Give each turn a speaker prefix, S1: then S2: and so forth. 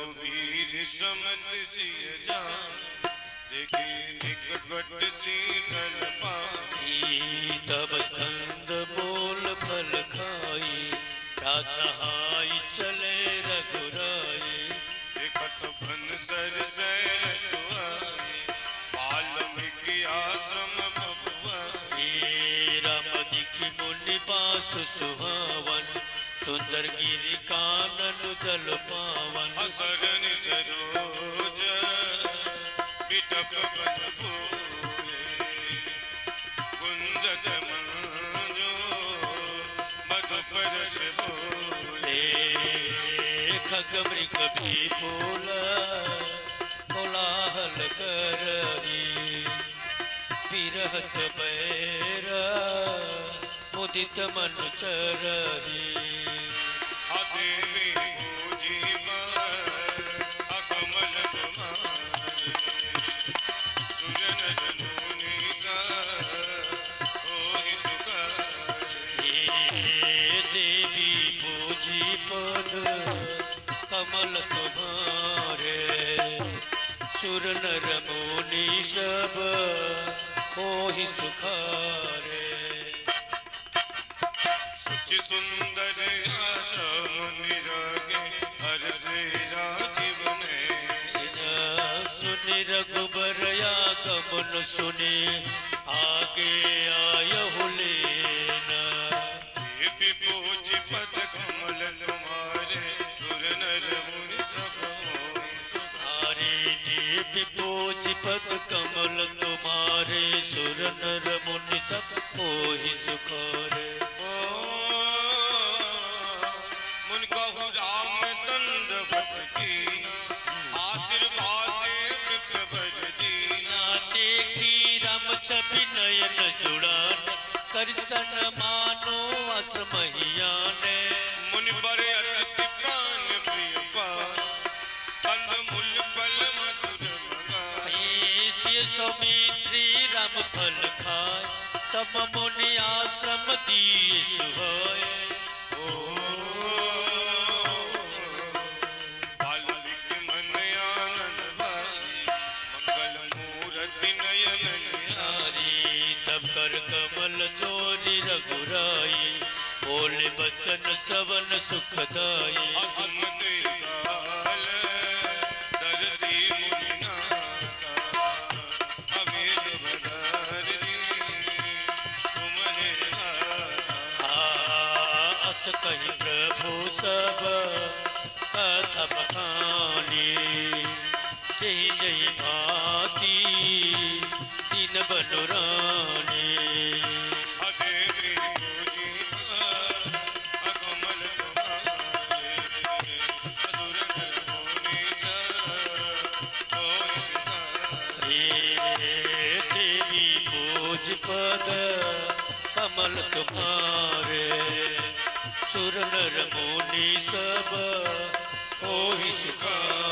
S1: रघुबीर समत सिय जान, देखी निकट शीतल पानी।
S2: तब स्कंद बोल फल खाई, प्रातहाई चले रघुराई।
S1: देखत भनसर सैल सुहाई, वाल्मीकि आश्रम बबुआई।
S2: राम दीक्षि मुनि बास सुहावन, सुंदर गिरि कानन जल पावन।
S1: असरन सरोज बिटप बन फूले, कुंजत मंजो मधुपर से बोले।
S2: खग मृग भी बोला, कोलाहल करही। विरहत बैरा मुदित मन चरही।
S1: अदेवी पूजी अकमल तुम्हारे, सुजन जनूनी सा होई सुखारे।
S2: देवी पूजी पद कमल तुम्हारे, सुर नर मुनि सब होहि सुखारे।
S1: सुचि सुंदर आशा मुनि रागे, हर राजीव में।
S2: सुनि रघुबर आगमन सुनि, आगे आयहु लेना।
S1: देवी पूजी पद कमल तुम्हारे, सुर नर मुनि सब होई सुखारे।
S2: देवी पूजी पद कमल तुम्हारे, सुर नर मुनि सब होहि सुखारे।
S1: मुन कहु राम दंडवत कीना, आशीर्वाद विप्र दीना।
S2: देखी राम छवि नयन जुड़ान, करसन मानो अस महियाने।
S1: मुनि बर अतिथि प्राण प्रिय पान, कंद मूल फल मधुर मंगाए।
S2: सौमित्री राम फल खाए, तब मुनि आश्रम दिए सुहाए।
S1: वाल्मीकि मन आनंद भाई, मंगल मूरति नयन निहारी।
S2: तब कर कमल जोरी रघुराई, बोले बचन श्रवण सुखदाई।
S1: अगमते काल दर्शी मुनि नाथा, अवेश भदार जी तुम्हारे हाथा।
S2: अस कहि प्रभु सब कथा बखानी, जय जय भाती दीन बनुरानी।
S1: अदेवी पूजी अकमल तुम्हारे, असुर नर मुनि सब होई सुखारे।
S2: देवी पूज पद कमल तुम्हारे, सुर नर मुनि सब होहि सुखारे।